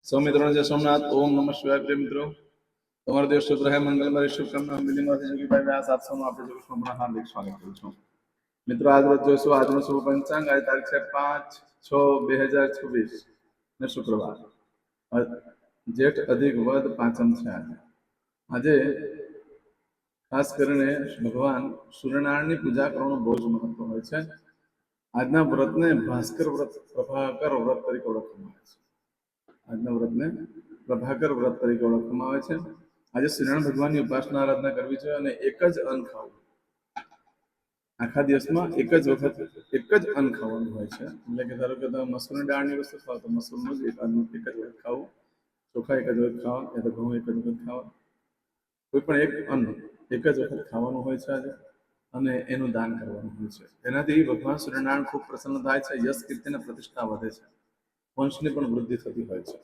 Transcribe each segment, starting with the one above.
સૌ મિત્રોને જય સોમનાથ. ઓમ નમઃ શિવાય. પ્રિય મિત્રો, તમારો દિવસ શુભ રહે, મંગલમય શુભકામના મિલિંગમાંથી જોગીભાઈ વ્યાસ આપ સૌનું આપણે જોગીમાં હાર્દિક સ્વાગત કરું છું. મિત્રો, આજ રોજ જોઈશું આજનો શુભ પંચાંગ. આજે તારીખ છે 5/6/2026 ને શુક્રવાર, જેઠ અધિક વદ પાંચમ છે. આજે ખાસ કરીને ભગવાન સૂર્યનારાયણની પૂજા કરવાનું બહુ જ મહત્વ હોય છે. આજના વ્રતને ભાસ્કર વ્રત, પ્રભાકર વ્રત તરીકે ઓળખવામાં આવે છે. આજના વ્રતને પ્રભાકર વ્રત તરીકે ઓળખવામાં આવે છે. આજે સૂર્યનારાયણ ભગવાનની ઉપાસના આરાધના કરવી જોઈએ અને એક જ અન્ન ખાવું. આખા દિવસમાં એક જ વખત એક જ અન્ન ખાવાનું હોય છે. એટલે કે ધારો કે તમે મસૂરની દાળની વસ્તુ ખાઓ તો મસૂરનું જ એક જ વખત ખાવું, ચોખા એક જ વખત ખાવા, યા તો ઘઉં એક જ વખત ખાવા. કોઈ પણ એક અન્ન એક જ વખત ખાવાનું હોય છે આજે, અને એનું દાન કરવાનું હોય છે. એનાથી ભગવાન સૂર્યનારાયણ ખૂબ પ્રસન્ન થાય છે. યશ, કીર્તિ અને પ્રતિષ્ઠા વધે છે. વંશની પણ વૃદ્ધિ થતી હોય છે.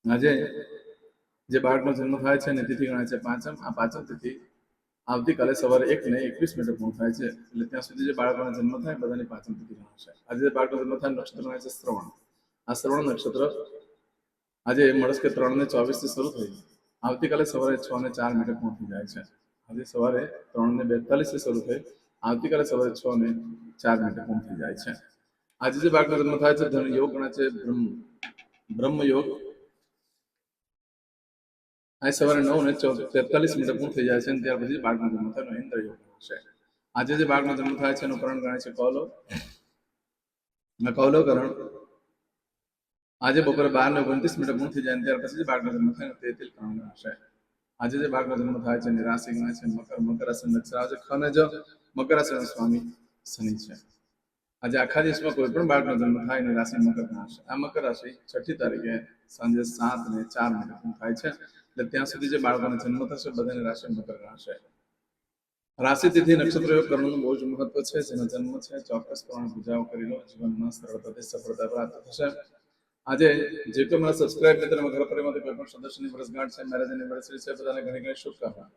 આજે જે બાળકનો જન્મ થાય છે એની તિથિ ગણાય છે પાંચમ. આ પાંચમ તિથિ આવતીકાલે સવારે 1:21 પૂર્ણ થાય છે. એટલે ત્યાં સુધી જે બાળકોનો જન્મ થાય બધાની પાંચમ તિથિ ગણાશે. આજે જે બાળકનો જન્મ થાય નક્ષત્ર ગણાય છે શ્રવણ. આ શ્રવણ નક્ષત્ર આજે મળસ્કે 3:24 શરૂ થઈ, આવતીકાલે સવારે 6:04 પૂર્ણ થઈ જાય છે. આજે સવારે 3:42 શરૂ થઈ, આવતીકાલે સવારે 6:04 પૂર્ણ થઈ જાય છે. આજે જે બાળકનો જન્મ થાય છે ધન યોગ ગણાય છે બ્રહ્મ યોગ. આજે સવારે 9:43 પૂર્ણ થઈ જાય છે. ત્યાર પછી બાળકનો જન્મ થાય ઇન્દ્ર યોગ છે. આજે જે બાળકનો જન્મ થાય છે એનું કરણ ગણાય છે કૌલવ. કૌલવકરણ આજે બપોરે 12:29 પૂર્ણ થઈ જાય. ત્યાર પછી બાળકનો જન્મ થાય તેતિલ કરણ ગણાશે. આજે જે બાળકનો જન્મ થાય છે એની રાશિ ગણાય છે મકર. મકર રાશિ નક્ષત્ર આવે છે ખનજ. મકર રાશિનો સ્વામી શનિ છે. આજે આખા દિવસમાં કોઈ પણ બાળકનો જન્મ થાય એની રાશિ મકર ગણાશે. આ મકર રાશિ 6ઠી તારીખે સાંજે 7:04 પૂર્ણ થાય છે. એટલે ત્યાં સુધી જે બાળકોનો જન્મ થશે બધાની રાશિ મકર ગણાશે. રાશિ તિથિ નક્ષત્ર યોગ કરવાનું બહુ જ મહત્વ છે. જેનો જન્મ છે ચોક્કસ પ્રમાણે પૂજાઓ કરી લો, જીવનમાં સરળતાથી સફળતા પ્રાપ્ત થશે. આજે જે કોઈ મારા સબસ્ક્રાઇબ મિત્ર ઘર પરિવારમાંથી કોઈ પણ સદસ્યની વર્ષગાંઠ છે, મેરેજ એનિવર્સરી છે, બધાને ઘણી ઘણી શુભકામના.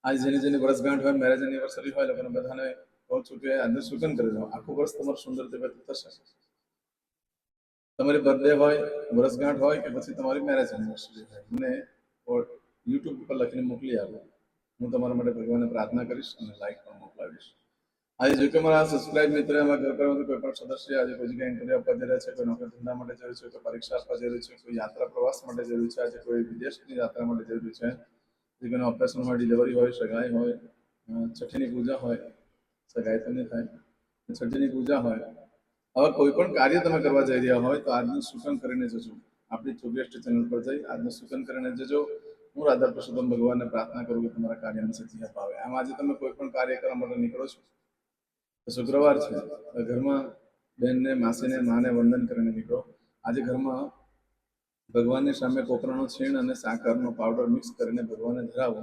આજે જેની વર્ષગાંઠ હોય, મેરેજ એનિવર્સરી હોય, લોકોને બધાને કહું છું કે આજનું સુકન કરી લો. આખું વર્ષ તમારું સુંદર રીતે થશે. તમારી બર્થડે હોય, વર્ષગાંઠ હોય કે પછી તમારી મેરેજ એનિવર્સરી હોય, મને યુટ્યુબ ઉપર લખીને મોકલી આપો. હું તમારા માટે ભગવાનને પ્રાર્થના કરીશ અને લાઈક પણ મોકલાવીશ. આજે જો કે મારા સબસ્ક્રાઇબ મિત્ર એમાં ઘર પરિવારમાંથી કોઈ પણ સદસ્ય આજે કોઈ જગ્યાએ ઇન્ટરવ્યુ આપવા જઈ રહ્યા છે, કોઈ નોકરી ધંધા માટે જઈ રહ્યું છે, કોઈ પરીક્ષા આપવા જઈ રહ્યું છે, કોઈ યાત્રા પ્રવાસ માટે જઈ રહ્યું છે, આજે કોઈ વિદેશની યાત્રા માટે જઈ રહ્યું છે, જે કોઈને ઓપરેશન હોય, ડિલિવરી હોય, સગાઈ હોય, છઠ્ઠીની પૂજા હોય, સગાઈ તો નહીં થાય, છઠ્ઠીની પૂજા હોય, હવે કોઈ પણ કાર્ય તમે કરવા જઈ રહ્યા હોય તો આજનું સૂચન કરીને જજો. આપણી ચોગેસ્ટ ચેનલ પર જઈ આજનું સૂચન કરીને જજો. હું રાધા પુરુષોત્તમ ભગવાનને પ્રાર્થના કરું કે તમારા કાર્યને સિદ્ધિ અપાવે. આમ આજે તમે કોઈ પણ કાર્ય કરવા માટે નીકળો છો, શુક્રવાર છે, ઘરમાં બહેનને, માસીને, માને વંદન કરીને નીકળો. આજે ઘરમાં ભગવાનની સામે કોપરાનો છીણ અને સાકરનો પાવડર મિક્સ કરીને ભગવાનને ધરાવો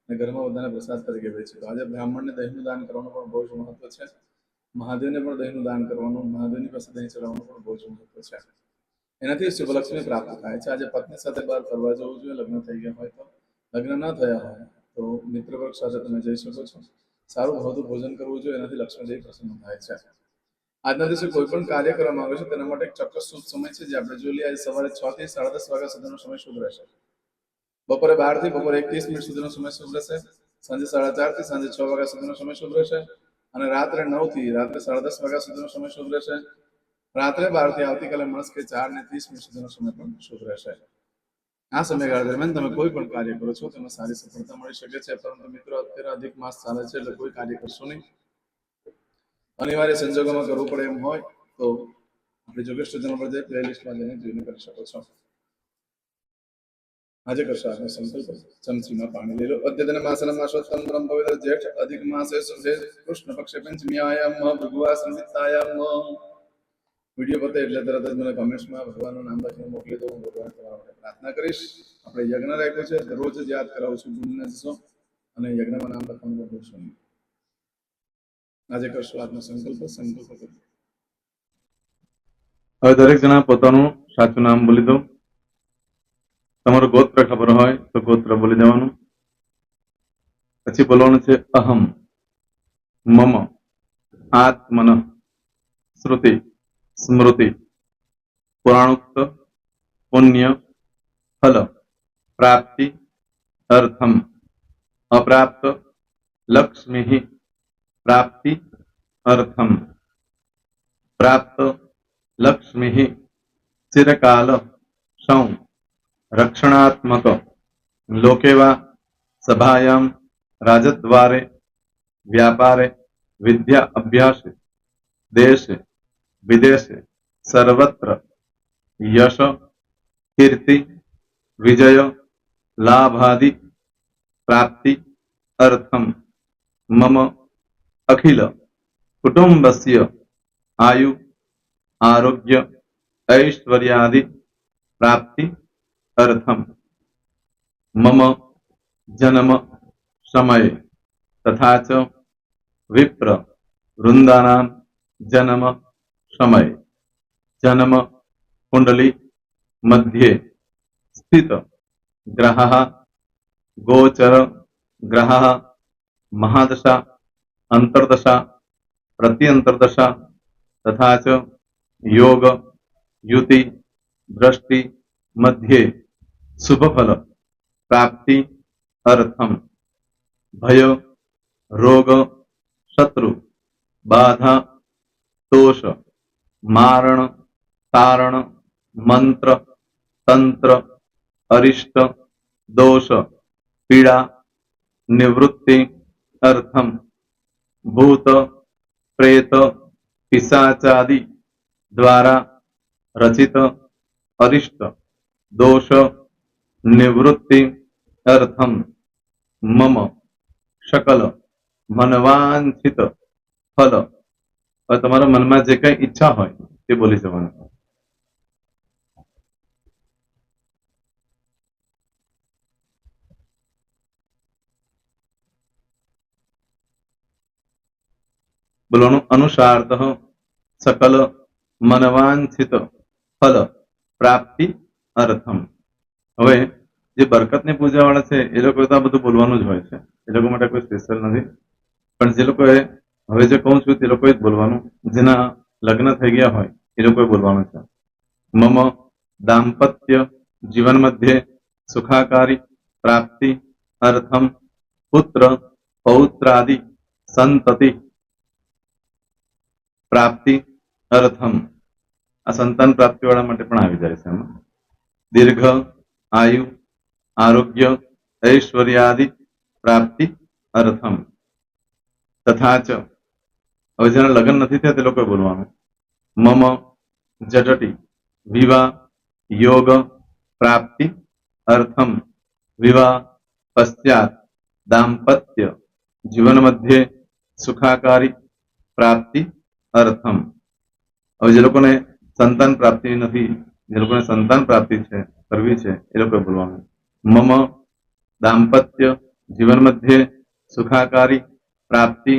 અને ઘરમાં બધાને પ્રસાદ તરીકે વેચે. તો આજે બ્રાહ્મણને દહીંનું દાન કરવાનું પણ બહુ જ મહત્વ છે. મહાદેવને પણ દહીંનું દાન કરવાનું, મહાદેવની પાસે દહીં ચડાવવાનું પણ બહુ જ મહત્વ છે. એનાથી શુભલક્ષ્મી પ્રાપ્ત થાય છે. આજે પત્ની સાથે બહાર ફરવા જવું જોઈએ. લગ્ન થઈ ગયા હોય તો, લગ્ન ન થયા હોય તો મિત્ર વર્ગ સાથે તમે જઈ શકો છો. સારું ભાવતું ભોજન કરવું જોઈએ. એનાથી લક્ષ્મીદેવી પ્રસન્ન થાય છે. આજના દિવસે કોઈ પણ કાર્ય કરવામાં આવે છે તેના માટે એક ચોક્કસ શુભ સમય છે જે આપણે જોઈ લઈએ. આજે સવારે 6 થી 10:30 વાગ્યા સુધીનો સમય શુભ રહેશે. બપોરે 12 થી બપોરે 1:30 સુધીનો સમય શુભ રહેશે. સાંજે 4:30 થી સાંજે 6 વાગ્યા સુધીનો સમય શુભ રહેશે. અને રાત્રે 9 થી રાત્રે 10:30 વાગ્યા સુધીનો સમય શુભ રહેશે. રાત્રે 12 થી આવતીકાલે મળસ્કે 4:30 સુધીનો સમય પણ શુભ રહેશે. આ સમયગાળા દરમિયાન તમે કોઈ પણ કાર્ય કરો છો તેમાં સારી સફળતા મળી શકે છે. પરંતુ મિત્રો, અત્યારે અધિક માસ ચાલે છે એટલે કોઈ કાર્ય કરશો નહીં. અનિવાર્ય સંજોગોમાં કરવું પડે એમ હોય તો આપણે જોગેશ ચેનલ પર જઈ પ્લેલિસ્ટમાં જઈને જોઈને કરી શકો છો. આજે કરશો આજનો સંકલ્પ. ચમચીમાં પાણી લઈ લો. અદ્યતન માસન માસોત્તમ બ્રહ્મ પવિત્ર જેઠ અધિક માસે શુભે કૃષ્ણ પક્ષે પંચમીયાયામ ભગવા સંવિતાયામ. વિડીયો પતે એટલે તરત જ મને કમેન્ટ્સમાં ભગવાનનું નામ લખીને મોકલી દો. હું ભગવાન તમારા માટે પ્રાર્થના કરીશ. આપણે યજ્ઞ રાખ્યો છે, રોજ જ યાદ કરાવું છું, ભૂલીને જશો અને યજ્ઞમાં નામ લખવાનું ભૂલશો નહીં. આજે કરશો આજનો સંકલ્પ. સંકલ્પ કરો. હવે દરેક જણા પોતાનું સાચું નામ બોલી દો. તમારું ગોત્ર ખબર હોય તો ગોત્ર બોલી દેવાનું. પછી બોલવાનું છે અહમ, મમ, આત્મન, શ્રુતિ, સ્મૃતિ, પુરાણોક્ત, પુણ્ય, फल प्राप्ति अर्थम अप्राप्त लक्ष्मी प्राप्ति अर्थम प्राप्त लक्ष्मी चिरकाल सं रक्षणात्मक लोके वा सभायां राजद्वारे व्यापारे विद्या अभ्यासे देशे विदेशे सर्वत्र यश कीर्ति विजय लाभादि प्राप्ति अर्थम मम अखिल कुटुंबस्य आयु आरोग्य ऐश्वर्यादि प्राप्ति अर्थम मम जन्म समय तथा च विप्र वृंदानां जन्म समय जन्म कुंडली मध्ये स्थित ग्रहः गोचर ग्रहः महादशा अंतर्दशा प्रत्यंतर्दशा तथा च योग युति दृष्टि मध्ये शुभफल प्राप्ति अर्थम भय रोग शत्रु बाधा दोष मारण तारण मंत्र तंत्र अरिष्ट दोष पीड़ा निवृत्ति अर्थम भूत प्रेत पिशाचादि द्वारा रचित अरिष्ट दोष निवृत्ति अर्थम मम सकल मनवांछित फल और તમારા મનમાં જે કઈ ઈચ્છા હોય તે બોલી જવાનું. બોલવાનું અનુસારતઃ सकल मनवांछित फल प्राप्ति अर्थम. હવે જે બરકતની પૂજા વાળા છે એ લોકો તો આ બધું બોલવાનું જ હોય છે, એ લોકો માટે કોઈ સ્પેશિયલ નથી. પણ જે લોકોએ હવે જે કહું છું તે લોકોએ જ બોલવાનું, જેના લગ્ન થઈ ગયા હોય એ લોકોએ બોલવાનું છે. મમ દાંપત્ય જીવન મધ્યે સુખાકારી પ્રાપ્તિ અર્થમ પુત્ર પૌત્રાદિ સંતતિ પ્રાપ્તિ અર્થમ. આ સંતાન પ્રાપ્તિ વાળા માટે પણ આવી જાય છે એમાં. દીર્ઘ આયુ આરોગ્ય ऐश्वर्यादि प्राप्ति अर्थम तथा च. હવે જેના લગ્ન નથી થયા તે લોકોએ બોલવાનું. મમ જટટી વિવાહ યોગ પ્રાપ્તિ અર્થમ વિવાહ પશ્ચાત દાંપત્ય જીવન મધ્યે સુખાકારી પ્રાપ્તિ અર્થમ. હવે જે લોકોને સંતાન પ્રાપ્તિ નથી, જે લોકોને સંતાન પ્રાપ્તિ છે કરવી છે એ લોકોએ બોલવાનું. मम दाम्पत्य जीवन मध्ये सुखाकारी प्राप्ति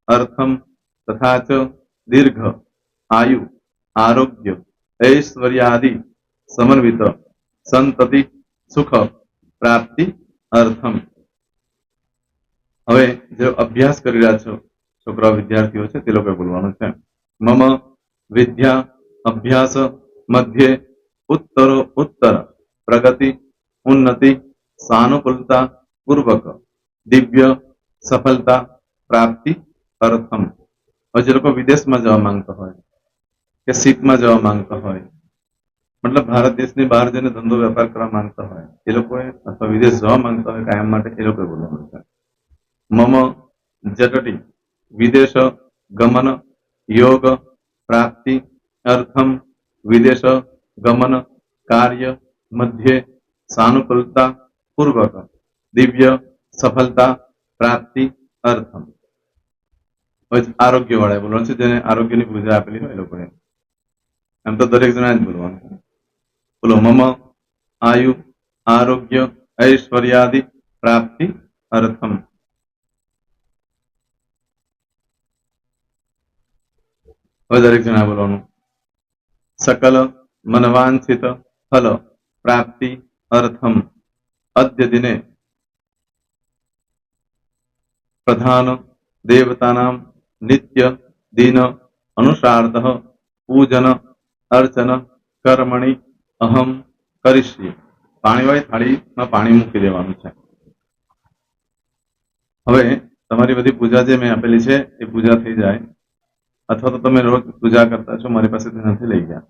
अर्थम तथा च दीर्घ आयु आरोग्य ऐश्वर्यादि समन्वित संतति सुख प्राप्ति अर्थम. હવે જે અભ્યાસ કરી રહ્યા છો છોકરા વિદ્યાર્થીઓ છે તે લોકોએ બોલવાનું છે. મમ વિદ્યા અભ્યાસ મધ્યે ઉત્તરો ઉત્તર પ્રગતિ उन्नति सानुकूलता पूर्वक दिव्य सफलता प्राप्ति अर्थम. और जो लोग विदेश में जवा मांगता हो के सीप में जवा मांगता हो, मतलब भारत देश ने बहार जने धंधो व्यापार करवा मांगता हो ए लोग अथवा विदेश जवा मांगता हो कायम माटे ए लोग बोलवानुं. मम जटटी विदेश गमन योग प्राप्ति अर्थम विदेश गमन कार्य मध्य सानुकूलता पूर्वक दिव्य सफलता प्राप्ति अर्थम. आरोग्य वाળા બોલવાનું છે, જેને આરોગ્યની પૂજા આપેલી હોય એ લોકોએ. એમ તો દરેક જણા જ બોલવાનું છે. બોલો મમ આયુ આરોગ્ય ऐश्वर्यादि प्राप्ति अर्थम. હવે દરેક જણા બોલવાનું. सकल मनवांछित फल प्राप्ति अर्थम अद्य दिने प्रधान देवतानां नित्य दिन अनुसारतः पूजन अर्चन कर्मणि अहम करिष्ये. પાણીવાળી થાળીમાં પાણી મૂકી દેવાનું છે. હવે તમારી બધી પૂજા જે મેં આપેલી છે એ પૂજા થઈ જાય, અથવા તો તમે રોજ પૂજા કરતા છો, મારી પાસેથી નથી લઈ ગયા,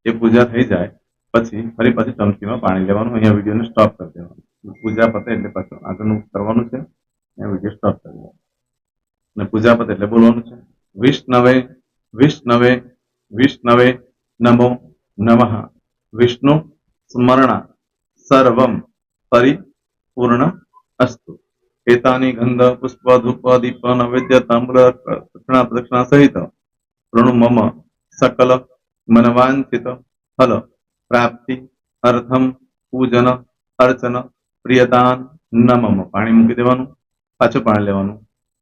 એ પૂજા થઈ જાય પછી ફરી પાછી ચમચીમાં પાણી લેવાનું. અહીંયા વિડીયોને સ્ટોપ કરી દેવાનું. પૂજા પતે એટલે પાછું આગળનું કરવાનું છે. અહીંયા વિડીયો સ્ટોપ કરી દેવાનો અને પૂજા પતે એટલે બોલવાનું છે વિષ્ણવે વિષ્ણવે વિષ્ણવે નમો નમઃ વિષ્ણુ સ્મરણ સર્વમ પરિપૂર્ણ અસ્તુ. એતાની ગંધ પુષ્પ ધૂપ દીપ નૈવેદ્ય તામ્ર દક્ષિણા પ્રદક્ષિણા સહિત પ્રણુ મમ સકલ મનવાંચિત ફલ પ્રાપ્તિ અર્થમ પૂજન અર્ચન પ્રિયદાન નમમ. પાણી મૂકી દેવાનું, પાછું પાણી લેવાનું.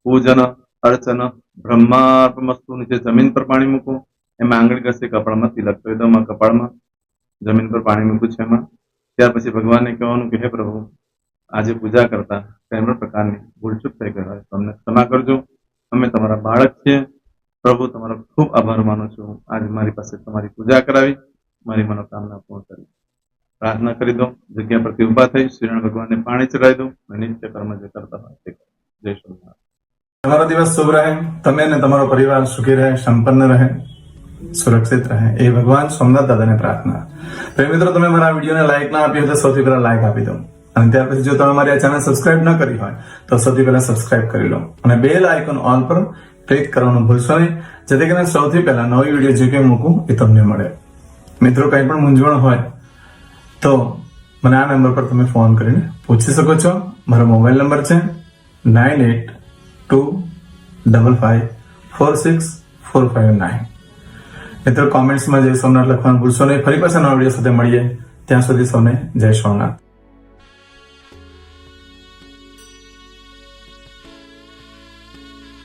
પૂજન અર્ચન બ્રહ્માર્પણમસ્તુ. નીચે જમીન પર પાણી મૂકો, એમાં આંગળી ઘસી કપાળમાં તિલક કરી દો. કપાળમાં જમીન પર પાણી મૂક્યું છે એમાં. ત્યાર પછી ભગવાનને કહેવાનું કે હે પ્રભુ, આજે પૂજા કરતા કોઈ પણ પ્રકારની ભૂલચૂક થઈ ગઈ હોય તો અમને ક્ષમા કરજો. અમે તમારા બાળક છીએ. પ્રભુ, તમારો ખૂબ આભાર માનું છું. આજે મારી પાસે તમારી પૂજા કરાવી, મારી મનોકામના પૂર્ણ કરી. પ્રાર્થના કરી દો. જગ્યા પરથી ઉભા થઈ શ્રીનારાયણ ભગવાનને પાણી ચડાવી દો અને નિત્ય કર્મ જે કરતા હોય તે કરો. જય શ્રી. તમારો દિવસ શુભ રહે, તમે અને તમારો પરિવાર સુખી રહે, સંપન્ન રહે, સુરક્ષિત રહે, એ ભગવાન સોમનાથ દાદાને પ્રાર્થના. તો મિત્રો, તમે મારા વિડીયોને લાઈક ના આપી હોય તો સૌથી પહેલા લાઈક આપી દો, અને ત્યાર પછી જો તમે મારી આ ચેનલ સબસ્ક્રાઇબ ન કરી હોય તો સૌથી પહેલા સબસ્ક્રાઇબ કરી લો અને બેલ આઇકોન ઓલ પર ક્લિક કરવાનું ભૂલશો નહીં, જેથી કરીને સૌથી પહેલા નવી વિડીયો જે કંઈ મૂકું એ તમને મળે. મિત્રો, કંઈ પણ મૂંઝવણ હોય તો મને આ નંબર પર તમે ફોન કરીને પૂછી શકો છો. મારો મોબાઈલ નંબર છે 9825546459. મિત્રો, કોમેન્ટ્સમાં જય સોમનાથ લખવાનું ભૂલશો નહીં. ફરી પાછા નવા વિડીયો સાથે મળીએ. ત્યાં સુધી સૌને જય સોમનાથ.